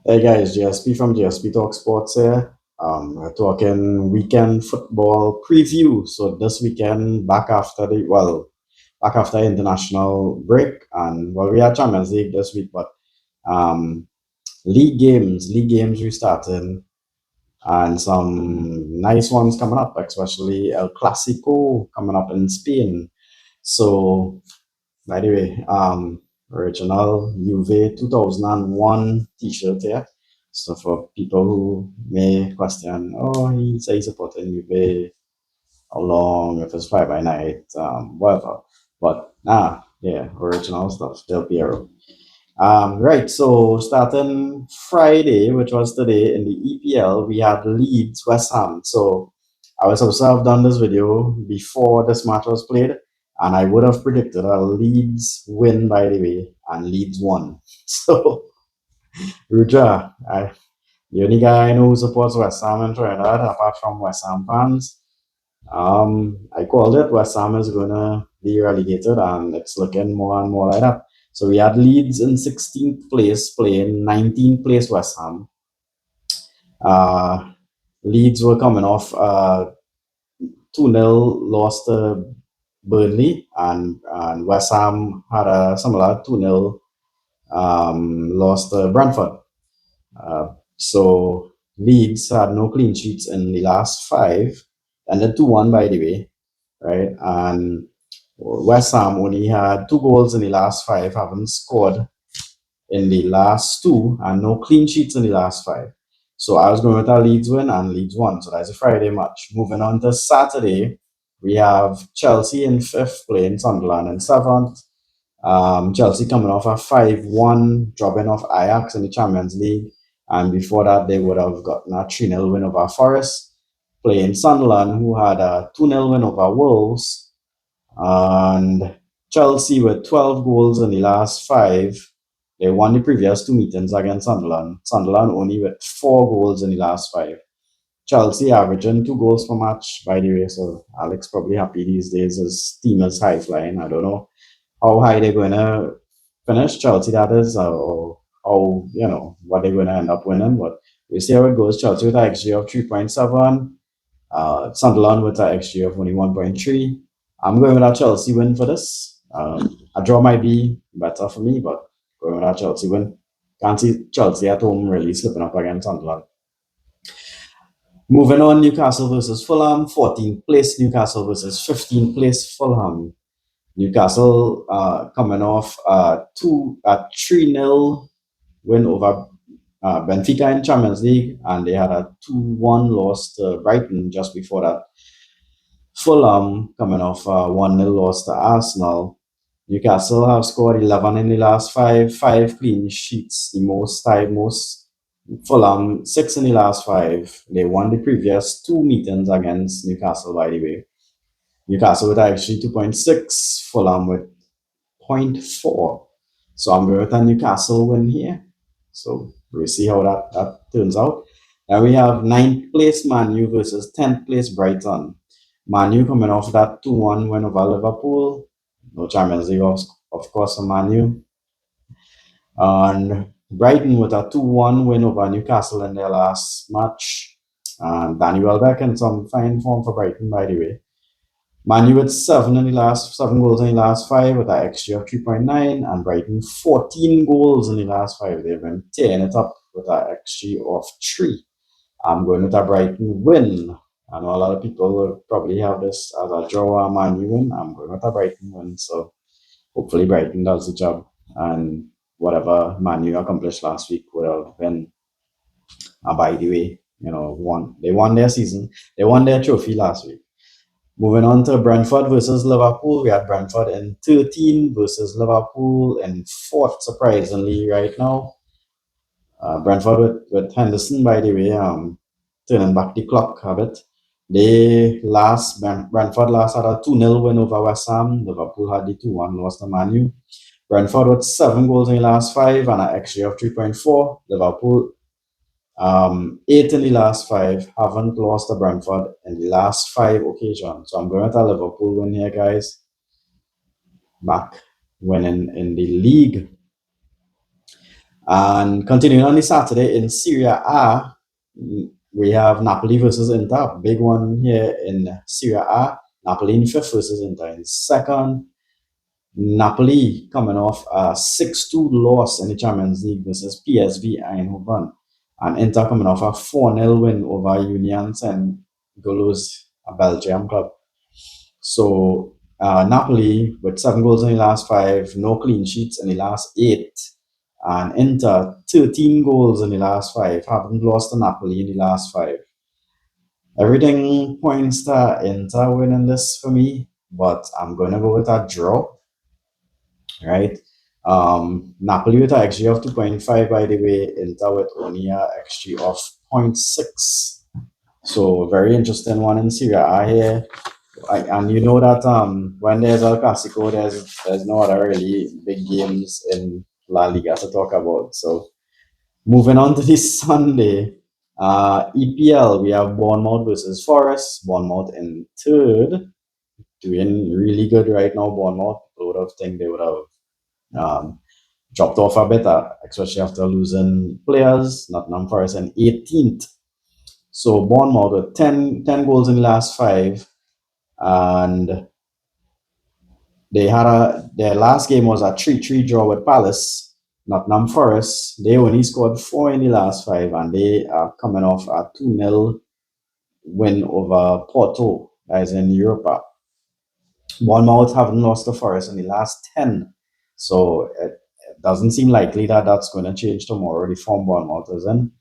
Hey guys, JSP from JSP Talk Sports here. We're talking weekend football preview. So this weekend, back after international break, and we had Champions League this week, but um, league games restarting, and some nice ones coming up, especially El Clasico coming up in Spain. So by the way, original Juve 2001 T-shirt here. So for people who may question, oh, he says he's supporting Juve, how long, if it's fly by night, whatever. But yeah, original stuff, Del Piero. Right, so starting Friday, which was today in the EPL, we had Leeds West Ham. So I was supposed to have done this video before this match was played, and I would have predicted a Leeds win, by the way, and Leeds won. So, Ruja, the only guy I know who supports West Ham in Trinidad, apart from West Ham fans, I called it. West Ham is going to be relegated, and it's looking more and more like that. So we had Leeds in 16th place playing 19th place West Ham. Uh, Leeds were coming off 2-0 loss to Burnley, and West Ham had a similar 2-0 loss to Brentford. So Leeds had no clean sheets in the last five, and then 2-1, by the way, right? And West Ham only had two goals in the last five, haven't scored in the last two, and no clean sheets in the last five. So I was going with a Leeds win, and Leeds won. So that's a Friday match. Moving on to Saturday, we have Chelsea in fifth playing Sunderland in seventh. Chelsea coming off a 5-1 dropping off Ajax in the Champions League. And before that, they would have gotten a 3-0 win over Forest, playing Sunderland, who had a 2-0 win over Wolves. And Chelsea with 12 goals in the last five. They won the previous two meetings against Sunderland. Sunderland only with four goals in the last five. Chelsea averaging two goals per match, by the way. So Alex probably happy these days. His team is high flying. I don't know how high they're going to finish, Chelsea, that is, or how, what they're going to end up winning. But we see how it goes. Chelsea with an XG of 3.7, Sunderland with an XG of only 1.3. I'm going with a Chelsea win for this. A draw might be better for me, but going with a Chelsea win. Can't see Chelsea at home really slipping up against Sunderland. Moving on, Newcastle versus Fulham, 14th place Newcastle versus 15th place Fulham. Newcastle coming off a 3-0 win over Benfica in Champions League, and they had a 2-1 loss to Brighton just before that. Fulham coming off a 1-0 loss to Arsenal. Newcastle have scored 11 in the last five clean sheets, the most. Fulham, six in the last five. They won the previous two meetings against Newcastle, by the way. Newcastle with actually 2.6, Fulham with 0.4. So I'm going with a Newcastle win here. So we'll see how that turns out. Then we have ninth place Man U versus 10th place Brighton. Man U coming off that 2-1 win over Liverpool. No Champions League, of course, for Man U. And Brighton with a 2-1 win over Newcastle in their last match. And Danny Welbeck in some fine form for Brighton, by the way. Man U with seven goals in the last five with an XG of 3.9, and Brighton 14 goals in the last five. They've been tearing it up with an XG of 3. I'm going with a Brighton win. I know a lot of people will probably have this as a draw or Man U win. I'm going with a Brighton win. So hopefully Brighton does the job, and whatever Man U accomplished last week would have been by the way, they won their season. They won their trophy last week. Moving on to Brentford versus Liverpool, we had Brentford in 13 versus Liverpool in fourth, surprisingly, right now. Brentford with Henderson, by the way, turning back the clock a bit. Brentford last had a 2-0 win over West Ham. Liverpool had the 2-1 loss to Man U. Brentford with seven goals in the last five and an XG of 3.4. Liverpool eight in the last five, haven't lost to Brentford in the last five occasions. So I'm going with a Liverpool win here, guys. Back winning in the league. And continuing on the Saturday in Serie A, we have Napoli versus Inter. Big one here in Serie A. Napoli in fifth versus Inter in second. Napoli coming off a 6-2 loss in the Champions League versus PSV Eindhoven. And Inter coming off a 4-0 win over Union Saint Gilloise, a Belgium club. So Napoli with 7 goals in the last five, no clean sheets in the last eight. And Inter, 13 goals in the last five, haven't lost to Napoli in the last five. Everything points to Inter winning this for me, but I'm going to go with a draw, right? Napoli with an XG of 2.5, by the way, Inter with only an XG of 0.6. So, very interesting one in Serie A here. And you know that when there's El Classico, there's no other really big games in La Liga to talk about. So moving on to this Sunday, EPL, we have Bournemouth versus Forest. Bournemouth in third, doing really good right now. Bournemouth, I would have think they would have dropped off a bit, especially after losing players. Nottingham Forest in 18th. So Bournemouth with 10 goals in the last five, and their last game was a 3-3 draw with Palace. Nottingham Forest, they only scored four in the last five, and they are coming off a 2-0 win over Porto, that is in Europa. Bournemouth haven't lost to Forest in the last 10, so it doesn't seem likely that that's going to change tomorrow. The form Bournemouth is in.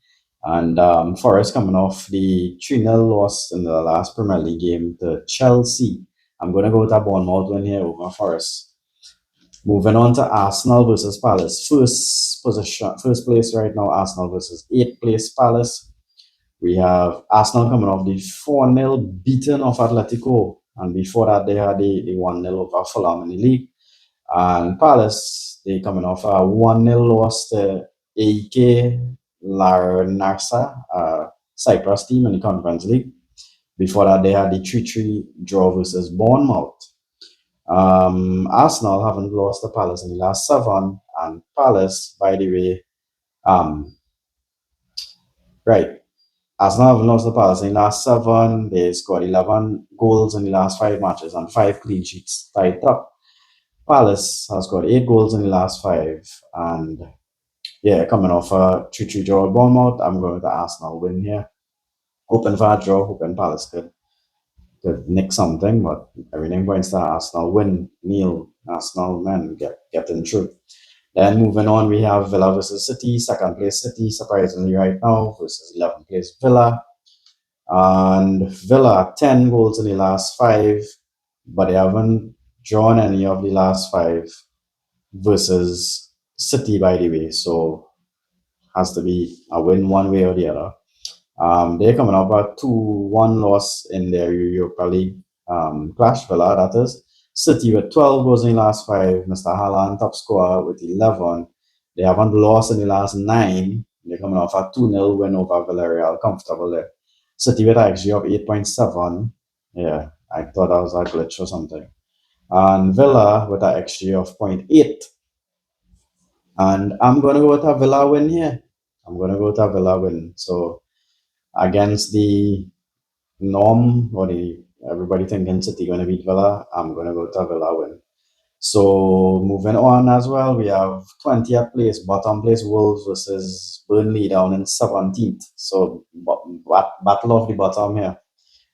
And Forest coming off the 3-0 loss in the last Premier League game to Chelsea. I'm going to go with a Bournemouth win here over Forest. Moving on to Arsenal versus Palace. First place right now, Arsenal versus eighth place Palace. We have Arsenal coming off the 4-0 beating of Atletico. And before that, they had the 1-0 over Fulham in the league. And Palace, they coming off a 1-0 loss to AEK Larnaca, Cyprus team in the Conference League. Before that, they had the 3-3 draw versus Bournemouth. Arsenal haven't lost to Palace in the last seven, and Palace, by the way, right, Arsenal haven't lost to Palace in the last seven. They scored 11 goals in the last five matches and five clean sheets tied up. Palace has got 8 goals in the last five, and yeah, coming off a 3-3 draw at Bournemouth, I'm going with the Arsenal win here. Hoping for a draw, hoping Palace could nick something, but everything points to Arsenal win. Neil, Arsenal men getting through. Then moving on, we have Villa versus City. Second place City, surprisingly right now, versus 11th place Villa. And Villa, 10 goals in the last five, but they haven't drawn any of the last five versus City, by the way. So has to be a win one way or the other. They're coming up a 2-1 loss in their Europa League clash, Villa, that is. City with 12 goals in the last five. Mr. Haaland, top scorer, with 11. They haven't lost in the last nine. They're coming off a 2-0 win over Villarreal, comfortable there. City with an XG of 8.7. Yeah, I thought that was a glitch or something. And Villa with an XG of 0.8. And I'm going to go with a Villa win here. I'm going to go with a Villa win. So against the norm, or the everybody thinking City going to beat Villa, I'm going to go to Villa win. So moving on as well, we have 20th place, bottom place Wolves versus Burnley down in 17th. So battle of the bottom here.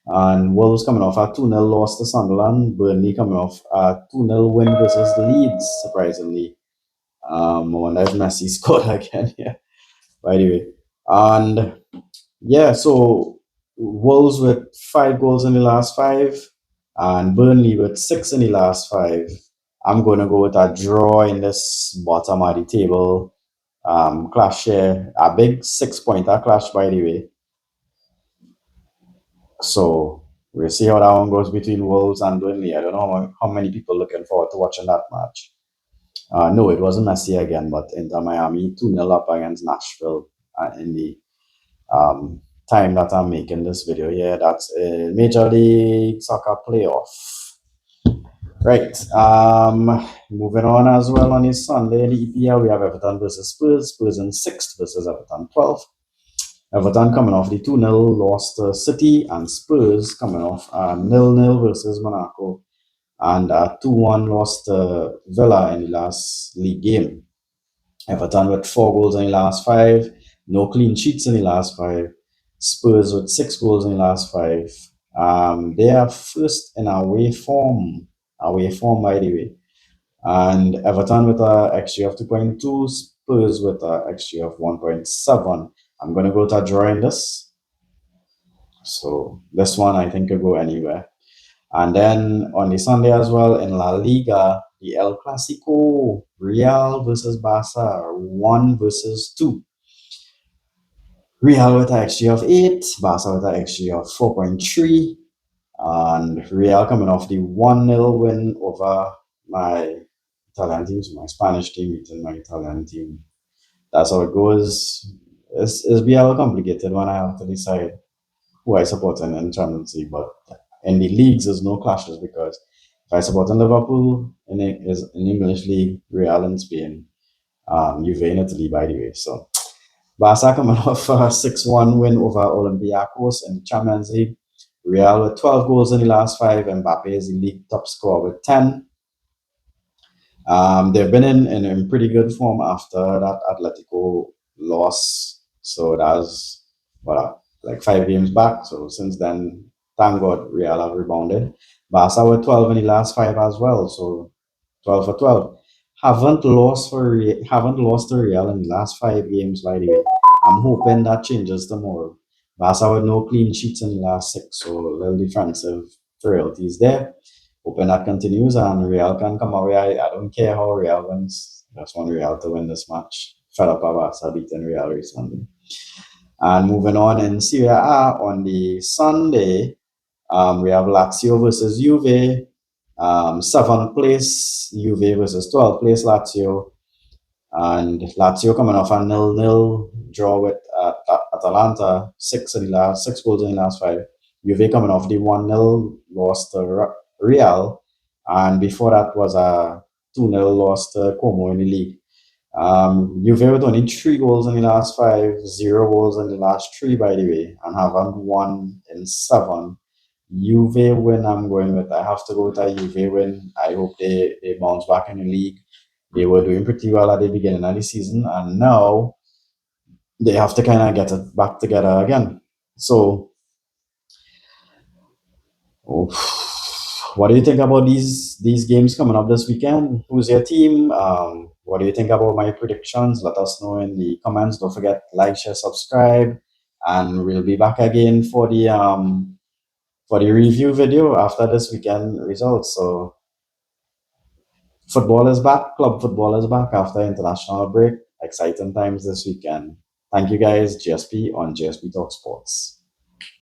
And Wolves coming off a 2-0 loss to Sunderland. Burnley coming off a 2-0 win versus Leeds, surprisingly. I wonder if Messi scored again here. By the way. And yeah, so Wolves with 5 goals in the last five, and Burnley with six in the last five. I'm going to go with a draw in this bottom of the table clash here. A big 6-pointer clash, by the way. So we'll see how that one goes between Wolves and Burnley. I don't know how many people looking forward to watching that match. No, it wasn't Messi again, but Inter Miami 2-0 up against Nashville in the um, time that I'm making this video. Yeah, that's a Major League Soccer playoff. Right. Moving on as well on this Sunday in the EPL, we have Everton versus Spurs. Spurs in sixth versus Everton 12th. Everton coming off the 2-0 loss to City, and Spurs coming off a 0-0 versus Monaco and a 2-1 loss to Villa in the last league game. Everton with 4 goals in the last five, no clean sheets in the last five. Spurs with 6 goals in the last five. They are first in away form by the way. And Everton with a XG of 2.2, Spurs with a XG of 1.7. I'm going to go to a draw in this. So this one I think could go anywhere. And then on the Sunday as well in La Liga, the El Clasico, Real versus Barca, 1 versus 2. Real with an XG of 8, Barca with an XG of 4.3, and Real coming off the 1-0 win over my Italian team, so my Spanish team beating my Italian team. That's how it goes. It's be a little complicated when I have to decide who I support in Champions League, but in the leagues, there's no clashes because if I support in Liverpool in English League, Real in Spain, Juve in Italy, by the way. So Barca coming off a 6-1 win over Olympiacos in the Champions League. Real with 12 goals in the last five. Mbappe is the league top scorer with 10. They've been in pretty good form after that Atletico loss. So that's like 5 games back. So since then, thank God, Real have rebounded. Barca with 12 in the last five as well. So 12 for 12. Haven't lost to Real in the last 5 games, by the way. I'm hoping that changes tomorrow. Barca with no clean sheets in the last six, so a little defensive frailties there. Hoping that continues and Real can come away. I don't care how Real wins. I just want Real to win this match. Fed up of Barca beating Real recently. And moving on in Serie A on the Sunday, we have Lazio versus Juve. Seventh place Juve versus 12th place Lazio. And Lazio coming off a 0-0 draw with Atalanta, 6 goals in the last five. Juve coming off the 1-0 loss to Real, and before that was a 2-0 loss to Como in the league. Juve with only 3 goals in the last five, 0 goals in the last three, by the way, and haven't won in seven. Juve win, I'm going with. I have to go with a Juve win. I hope they bounce back in the league. They were doing pretty well at the beginning of the season, and now they have to kind of get it back together again. So, oh, what do you think about these games coming up this weekend? Who's your team? What do you think about my predictions? Let us know in the comments. Don't forget like, share, subscribe, and we'll be back again for the review video after this weekend results. So football is back. Club football is back after international break. Exciting times this weekend. Thank you guys. GSP on GSP Talk Sports.